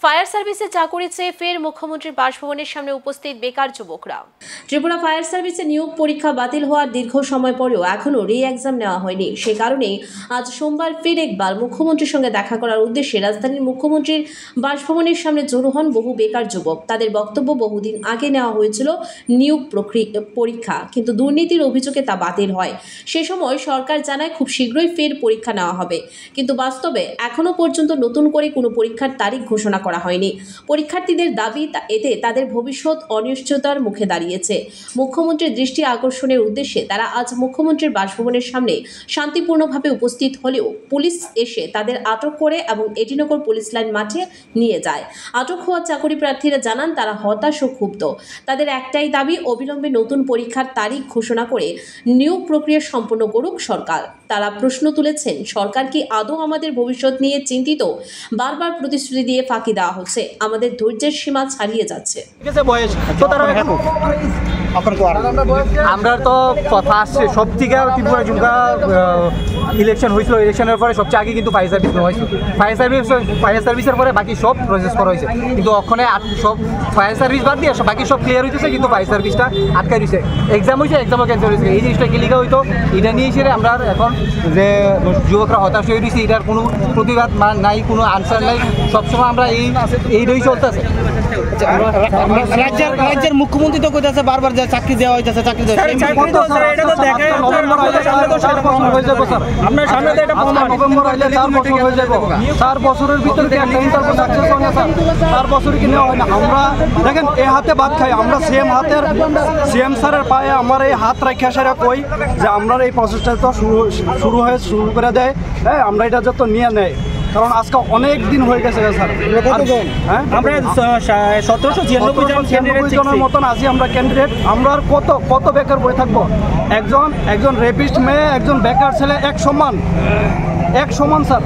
Fire সার্ভিসে চাকুরি চেয়ে ফের মুখ্যমন্ত্রীর বাসভবনের সামনে উপস্থিত বেকার যুবকরা। ত্রিপুরা ফায়ার সার্ভিসে নিয়োগ পরীক্ষা বাতিল হওয়ার দীর্ঘ সময় পরেও এখনও রি-এক্সাম নেওয়া হয়নি। সে কারণেই আজ সোমবার ফের একবার মুখ্যমন্ত্রীর সঙ্গে দেখা করার উদ্দেশ্যে রাজধানীর মুখ্যমন্ত্রীর বাসভবনের সামনে জড়ো হন বহু বেকার যুবক। তাদের বক্তব্য, বহুদিন আগে নেওয়া হয়েছিল নিয়োগ পরীক্ষা, কিন্তু দুর্নীতির অভিযোগে তা বাতিল হয়। সে সময় সরকার জানায় খুব শীঘ্রই ফের পরীক্ষা নেওয়া হবে, কিন্তু বাস্তবে এখনও পর্যন্ত নতুন করে কোনো পরীক্ষার তারিখ ঘোষণা করা হয়নি। পরীক্ষার্থীদের দাবি, এতে তাদের ভবিষ্যৎ অনিশ্চয়তার মুখে দাঁড়িয়েছে। মুখ্যমন্ত্রীর দৃষ্টি আকর্ষণের উদ্দেশ্যে তারা আজ মুখ্যমন্ত্রীর বাসভবনের সামনে শান্তিপূর্ণভাবে উপস্থিত হলেও পুলিশ এসে তাদের আটক করে এবং এটিনগর পুলিশ লাইন মাঠে নিয়ে যায়। আটক হওয়া চাকরি প্রার্থীরা জানান তারা হতাশ ও ক্ষুব্ধ। তাদের একটাই দাবি, অবিলম্বে নতুন পরীক্ষার তারিখ ঘোষণা করে নিয়োগ প্রক্রিয়া সম্পন্ন করুক সরকার। তারা প্রশ্ন তুলেছেন, সরকার কি আদৌ আমাদের ভবিষ্যৎ নিয়ে চিন্তিত? বারবার প্রতিশ্রুতি দিয়ে ফাঁকি দেওয়া হচ্ছে, আমাদের ধৈর্যের সীমা ছাড়িয়ে যাচ্ছে। আমরা তো ফার্স্ট সব থেকে ত্রিপুরা ঝুমকা ইলেকশন হয়েছিল, ইলেকশনের পরে সবচেয়ে আগে কিন্তু ফায়ার সার্ভিস নেওয়া হয়েছিল। ফায়ার সার্ভিসের পরে বাকি সব প্রসেস করা হয়েছে, কিন্তু ওখানে সব ফায়ার সার্ভিস বাদ দিয়ে বাকি সব ক্লিয়ার হয়েছে, কিন্তু ফায়ার সার্ভিসটা আটকাই দিয়েছে। এক্সাম হয়েছে, এক্সামও ক্যান্সেল হয়েছে। এই জিনিসটা কি লিখা হইতো, এটা নিয়ে এসে আমরা এখন যে যুবকরা হতাশ হয়ে দিয়েছি, এটার কোনো প্রতিবাদ নাই, কোনো আনসার নাই। সবসময় আমরা এইটাই চলতেছে। রাজ্যের মুখ্যমন্ত্রী তো কইতাছে বারবার যে চাকরি দেওয়া হইতাছে, চাকরি দেওয়া চার বছরের ভিতরে 4 বছরই কি নেওয়া হয় না। আমরা দেখেন এই হাতে ভাত খাই, আমরা সিএম স্যারের পায়ে আমার এই হাত রাখা সারা কই যে আমরা এই প্রসেসটা তো শুরু করে দেয়। হ্যাঁ, আমরা এটা যত নিয়ে নেয়, কারণ আজকে অনেক দিন হয়ে গেছে স্যার। আমরা 1796 জনের মতন আছি আমরা ক্যান্ডিডেট। আমরা আর কত বেকার বই থাকবো? একজন রেপিস্ট মেয়ে, একজন বেকার ছেলে এক সমান স্যার।